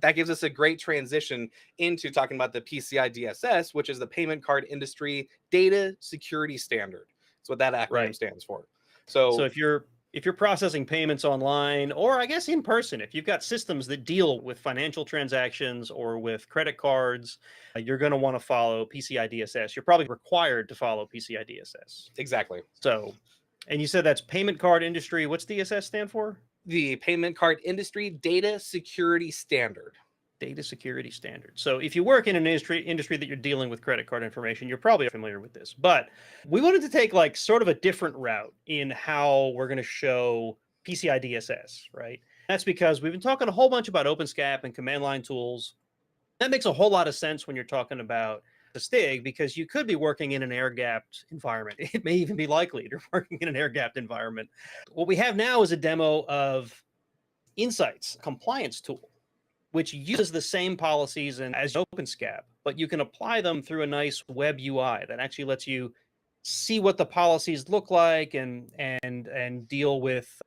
that gives us a great transition into talking about the PCI DSS, which is the Payment Card Industry Data Security Standard. That's what that acronym stands for. So if you're processing payments online, or I guess in person, if you've got systems that deal with financial transactions or with credit cards, you're going to want to follow PCI DSS. You're probably required to follow PCI DSS. Exactly. So, and you said that's Payment Card Industry. What's DSS stand for? The Payment Card Industry Data Security Standard. Data security standard. So if you work in an industry that you're dealing with credit card information, you're probably familiar with this. But we wanted to take like sort of a different route in how we're going to show PCI DSS, right? That's because we've been talking a whole bunch about OpenSCAP and command line tools. That makes a whole lot of sense when you're talking about the STIG, because you could be working in an air-gapped environment. It may even be likely you're working in an air-gapped environment. What we have now is a demo of Insights compliance tool, which uses the same policies as OpenSCAP, but you can apply them through a nice web UI that actually lets you see what the policies look like and deal with,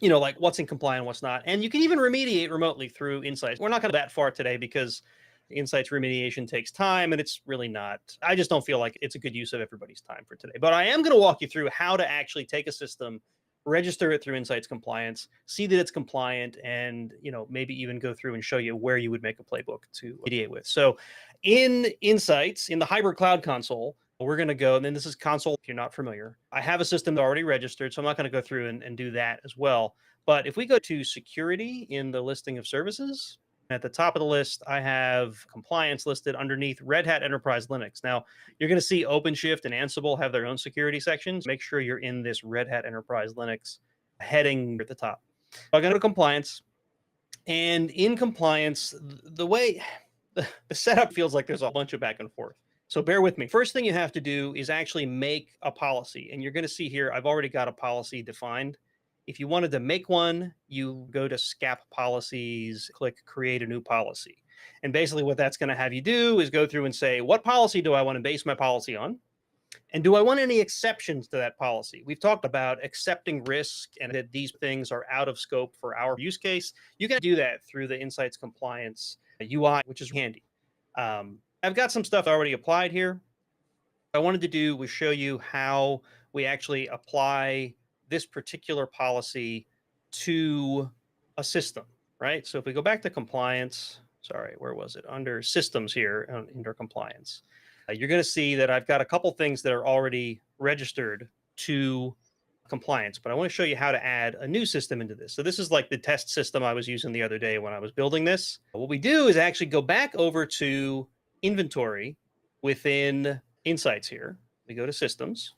you know, like what's in compliance, what's not. And you can even remediate remotely through Insights. We're not going to go that far today because Insights remediation takes time, and it's really not, I just don't feel like it's a good use of everybody's time for today. But I am going to walk you through how to actually take a system, register it through Insights compliance, see that it's compliant, and, you know, maybe even go through and show you where you would make a playbook to mediate with. So in Insights, in the hybrid cloud console, we're going to go, and then this is console if you're not familiar. I have a system already registered, so I'm not going to go through and do that as well. But if we go to security in the listing of services, at the top of the list, I have compliance listed underneath Red Hat Enterprise Linux. Now, you're going to see OpenShift and Ansible have their own security sections. Make sure you're in this Red Hat Enterprise Linux heading at the top. So I'm going to go to compliance. And in compliance, the way the setup feels like there's a bunch of back and forth. So bear with me. First thing you have to do is actually make a policy. And you're going to see here, I've already got a policy defined. If you wanted to make one, you go to SCAP policies, click create a new policy. And basically what that's going to have you do is go through and say, what policy do I want to base my policy on? And do I want any exceptions to that policy? We've talked about accepting risk and that these things are out of scope for our use case. You can do that through the Insights Compliance UI, which is handy. I've got some stuff already applied here. What I wanted to do was show you how we actually apply this particular policy to a system, right? So if we go back to compliance, sorry, where was it? Under systems here, under compliance, you're going to see that I've got a couple things that are already registered to compliance, but I want to show you how to add a new system into this. So this is like the test system I was using the other day when I was building this. What we do is actually go back over to inventory within Insights here. We go to systems.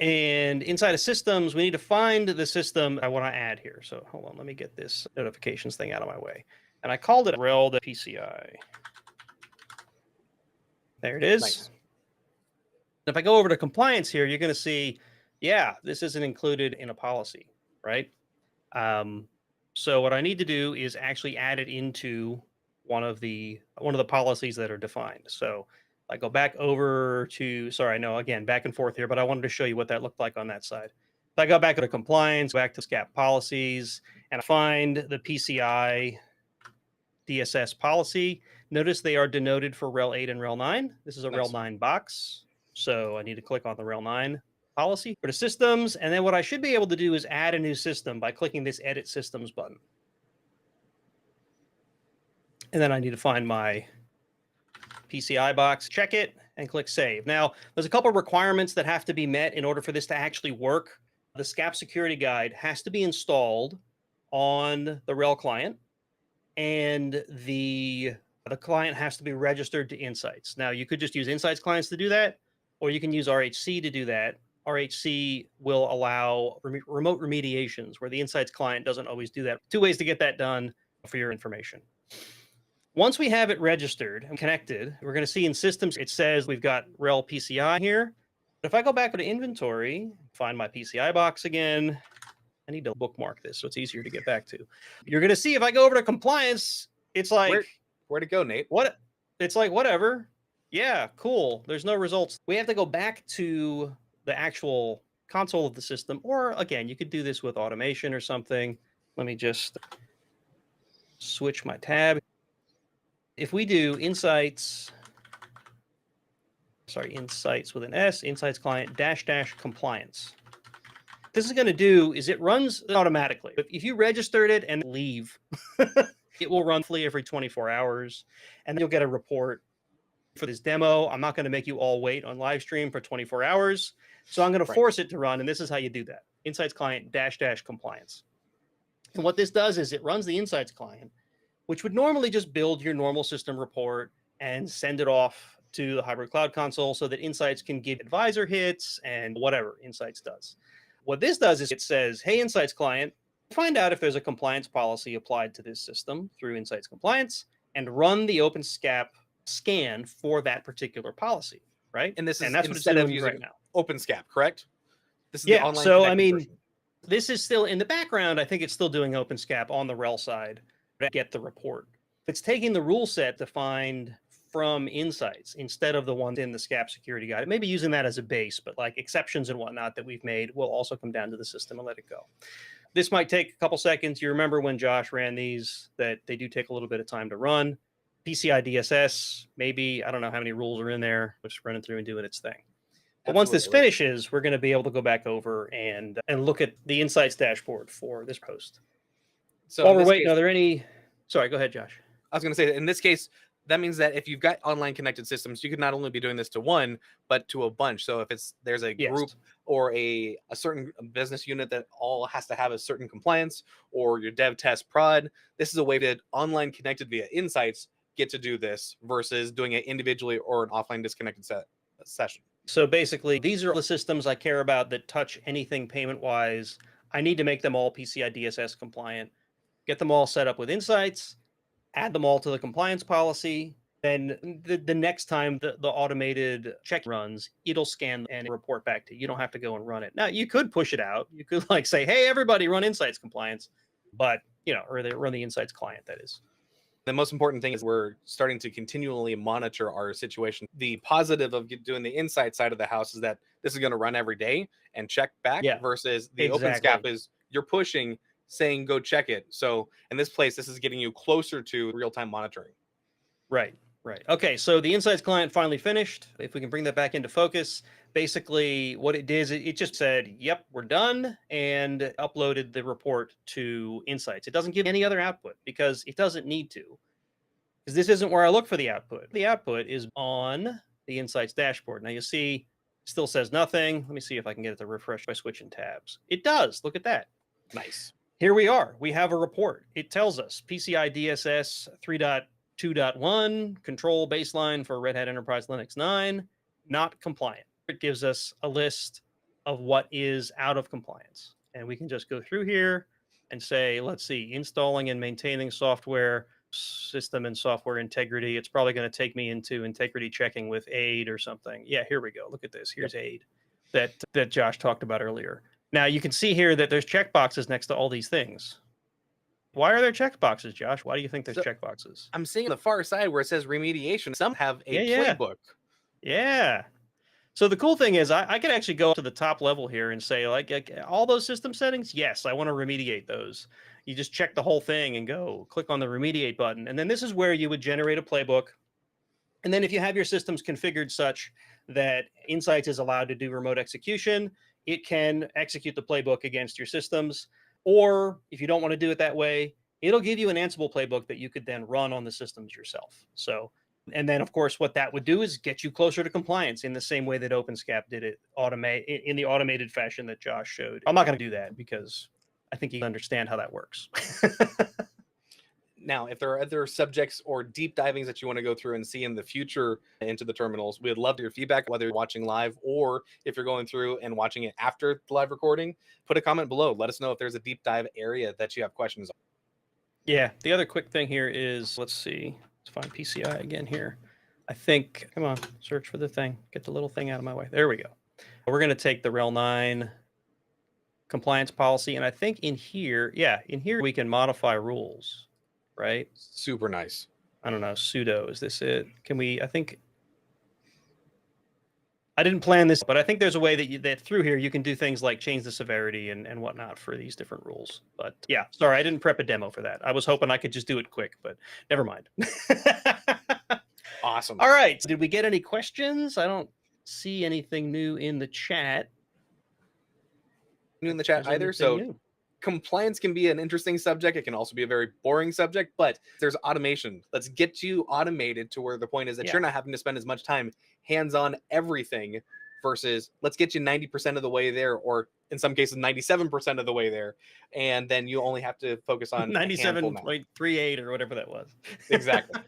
And inside of systems, we need to find the system I want to add here. So hold on, let me get this notifications thing out of my way. And I called it RHEL the PCI. There it is. Nice. If I go over to compliance here, you're going to see, yeah, this isn't included in a policy, right? So what I need to do is actually add it into one of the policies that are defined. So I go back over to, sorry, no, again, back and forth here, but I wanted to show you what that looked like on that side. So I go back to compliance, back to SCAP policies, and I find the PCI DSS policy. Notice they are denoted for RHEL 8 and RHEL 9. This is a RHEL 9 box. So I need to click on the RHEL 9 policy. Go to systems, and then what I should be able to do is add a new system by clicking this edit systems button. And then I need to find my PCI box, check it, and click save. Now, there's a couple of requirements that have to be met in order for this to actually work. The SCAP security guide has to be installed on the RHEL client, and the client has to be registered to Insights. Now, you could just use Insights clients to do that, or you can use RHC to do that. RHC will allow remote remediations where the Insights client doesn't always do that. Two ways to get that done for your information. Once we have it registered and connected, we're going to see in systems, it says we've got RHEL PCI here. But if I go back to inventory, find my PCI box again, I need to bookmark this so it's easier to get back to. You're going to see if I go over to compliance, it's like, where'd it go, Nate? What? It's like, whatever. Yeah, cool. There's no results. We have to go back to the actual console of the system. Or again, you could do this with automation or something. Let me just switch my tab. If we do insights with an S, insights client -- compliance. This is going to do is it runs automatically. If you registered it and leave, it will run every 24 hours, and then you'll get a report. For this demo, I'm not going to make you all wait on live stream for 24 hours. So I'm going to force it to run. And this is how you do that. Insights client -- compliance. And what this does is it runs the insights client, which would normally just build your normal system report and send it off to the hybrid cloud console so that insights can give advisor hits and whatever insights does. What this does is it says, hey, insights client, find out if there's a compliance policy applied to this system through insights compliance and run the OpenSCAP scan for that particular policy, right? And that's what it's instead of doing using right now. OpenSCAP, correct? This is Yeah, the online so I connected mean, version. this is still in the background. I think it's still doing OpenSCAP on the RHEL side to get the report. It's taking the rule set defined from insights instead of the ones in the SCAP security guide. It may be using that as a base, but like exceptions and whatnot that we've made will also come down to the system and let it go. This might take a couple seconds. You remember when Josh ran these, that they do take a little bit of time to run. PCI DSS, maybe, I don't know how many rules are in there, just running through and doing its thing. But once this finishes, we're going to be able to go back over and look at the insights dashboard for this post. So while we're waiting, are there any... Sorry, go ahead, Josh. I was going to say, in this case, that means that if you've got online connected systems, you could not only be doing this to one, but to a bunch. So if there's a group or a certain business unit that all has to have a certain compliance, or your dev test prod, this is a way that online connected via insights get to do this versus doing it individually or an offline disconnected session. So basically, these are the systems I care about that touch anything payment-wise. I need to make them all PCI DSS compliant, get them all set up with insights, add them all to the compliance policy. Then the next time the automated check runs, it'll scan and report back to you. You don't have to go and run it. Now, you could push it out. You could like say, hey, everybody run insights compliance, but, or they run the insights client, that is. The most important thing is we're starting to continually monitor our situation. The positive of doing the inside side of the house is that this is going to run every day and check back versus the OpenSCAP is you're pushing saying go check it. So in this place, this is getting you closer to real-time monitoring. Right. Okay, so the insights client finally finished. If we can bring that back into focus, basically what it did is it just said, yep, we're done, and uploaded the report to insights. It doesn't give any other output because it doesn't need to, because this isn't where I look for the output. The output is on the insights dashboard. Now you see, it still says nothing. Let me see if I can get it to refresh by switching tabs. It does. Look at that. Nice. Here we are. We have a report. It tells us PCI DSS 3.2.1 control baseline for Red Hat Enterprise Linux 9, not compliant. It gives us a list of what is out of compliance. And we can just go through here and say, let's see, installing and maintaining software, system and software integrity. It's probably going to take me into integrity checking with AID or something. Yeah, here we go. Look at this. Here's AID that Josh talked about earlier. Now you can see here that there's checkboxes next to all these things. Why are there checkboxes, Josh? Why do you think there's checkboxes? I'm seeing on the far side where it says remediation. Some have a playbook. Yeah. So the cool thing is I could actually go to the top level here and say, like all those system settings, yes, I want to remediate those. You just check the whole thing and go click on the remediate button. And then this is where you would generate a playbook. And then if you have your systems configured such that Insights is allowed to do remote execution, it can execute the playbook against your systems. Or if you don't want to do it that way, it'll give you an Ansible playbook that you could then run on the systems yourself. So, and then of course, what that would do is get you closer to compliance in the same way that OpenSCAP did it in the automated fashion that Josh showed. I'm not going to do that because I think you understand how that works. Now, if there are other subjects or deep divings that you want to go through and see in the future into the terminals, we'd love your feedback, whether you're watching live or if you're going through and watching it after the live recording. Put a comment below. Let us know if there's a deep dive area that you have questions on. Yeah, the other quick thing here is, let's see, let's find PCI again here. I think, come on, search for the thing. Get the little thing out of my way. There we go. We're going to take the RHEL 9 compliance policy, and I think in here, in here we can modify rules. Right? Super nice. I don't know. Sudo, is this it? Can we, I think I didn't plan this, but I think there's a way that through here you can do things like change the severity and whatnot for these different rules. But yeah, sorry, I didn't prep a demo for that. I was hoping I could just do it quick, but never mind. Awesome. All right. Did we get any questions? I don't see anything new in the chat. New in the chat either. So new. Compliance can be an interesting subject. It can also be a very boring subject, but there's automation. Let's get you automated to where the point is that you're not having to spend as much time hands-on everything versus let's get you 90% of the way there, or in some cases 97% of the way there, and then you only have to focus on 97.38 or whatever that was. Exactly.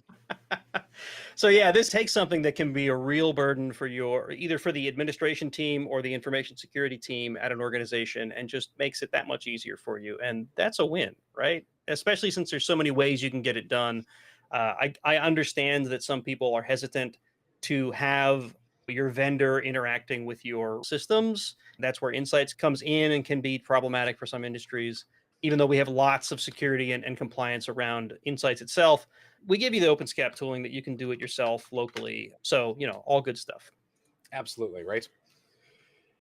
So yeah, this takes something that can be a real burden for either for the administration team or the information security team at an organization, and just makes it that much easier for you. And that's a win, right? Especially since there's so many ways you can get it done. I understand that some people are hesitant to have your vendor interacting with your systems. That's where Insights comes in and can be problematic for some industries. Even though we have lots of security and compliance around Insights itself, we give you the OpenSCAP tooling that you can do it yourself locally. So, all good stuff. Absolutely, right?